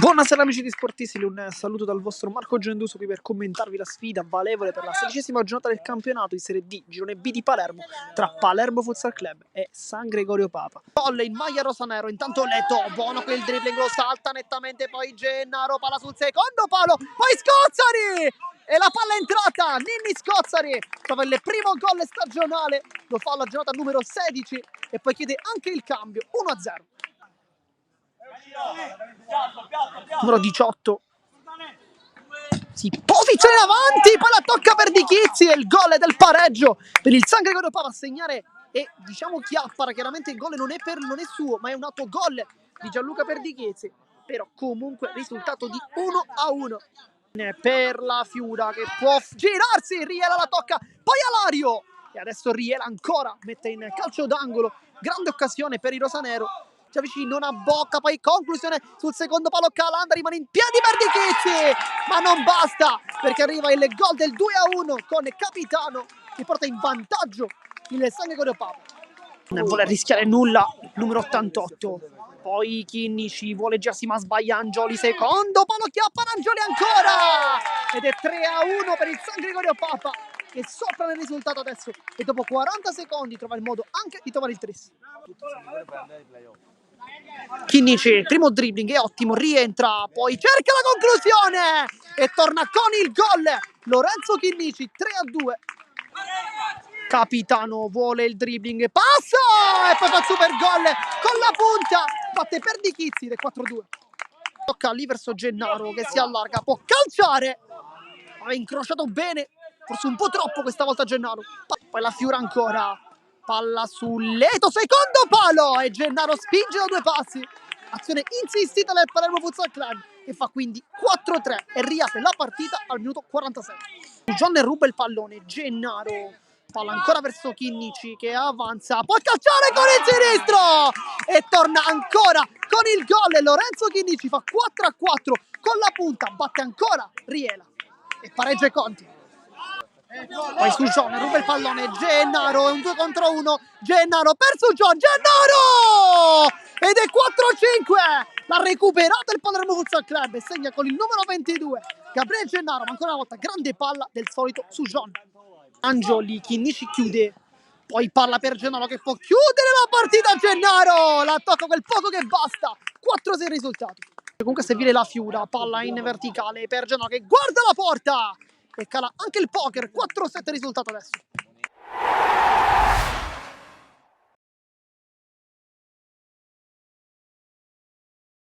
Buonasera amici di Sportissili, un saluto dal vostro Marco Genduso qui per commentarvi la sfida valevole per la 16ª giornata del campionato di Serie D, girone B di Palermo, tra Palermo Futsal Club e San Gregorio Papa. Gol in maglia rosanero, intanto Leto, buono che il dribbling, lo salta nettamente, poi Gennaro, palla sul secondo palo, poi Scozzari! E la palla è entrata, Ninni Scozzari trova il primo gol stagionale, lo fa alla giornata numero 16 e poi chiede anche il cambio, 1-0. Numero 18 si posiziona in avanti, poi la tocca per Di Chizzi e il gol del pareggio per il San Gregorio Papa a segnare. E diciamo Chiappara, chiaramente il gol non è suo, ma è un autogol di Gianluca Perdichizzi, però comunque risultato di 1-1 per la Fiura che può girarsi, Riela la tocca, poi Alario e adesso Riela ancora mette in calcio d'angolo, grande occasione per il rosanero. Già vicino, una bocca, poi conclusione sul secondo palo, Calanda rimane in piedi per Di Chizzi, ma non basta perché arriva il gol del 2-1 con Capitano che porta in vantaggio il San Gregorio Papa. Non vuole rischiare nulla, numero 88. Poi Chinnici vuole girarsi ma sbaglia Angioli, secondo palo, chiappa Angioli ancora! Ed è 3-1 per il San Gregorio Papa che sopra nel risultato adesso e dopo 40 secondi trova il modo anche di trovare il tris. Chinnici, primo dribbling è ottimo, rientra, poi cerca la conclusione e torna con il gol Lorenzo Chinnici, 3-2. Capitano vuole il dribbling, passa e poi fa il super gol con la punta, batte per Di Chizzi ed è 4-2. Tocca lì verso Gennaro che si allarga, può calciare, ha incrociato bene, forse un po' troppo questa volta Gennaro, poi la Fiura ancora, palla sul Leto, secondo palo e Gennaro spinge da 2 passi, azione insistita del Palermo Futsal Club che fa quindi 4-3 e riapre la partita al minuto 46. John ruba il pallone, Gennaro, palla ancora verso Chinnici che avanza, può calciare con il sinistro e torna ancora con il gol. Lorenzo Chinnici fa 4-4 con la punta, batte ancora Riela e pareggia i conti. Poi Sujon ruba il pallone, Gennaro, è un 2 contro 1, Gennaro per Sujon, Gennaro! Ed è 4-5, l'ha recuperato il Palermo Futsal Club e segna con il numero 22 Gabriele Gennaro, ma ancora una volta grande palla del solito Sujon. Angioli, Chinnici chiude, poi palla per Gennaro che può chiudere la partita. Gennaro la tocca quel poco che basta, 4-6 il risultato. Comunque se viene la Fiura, palla in verticale per Gennaro che guarda la porta e cala anche il poker, 4-7 il risultato adesso.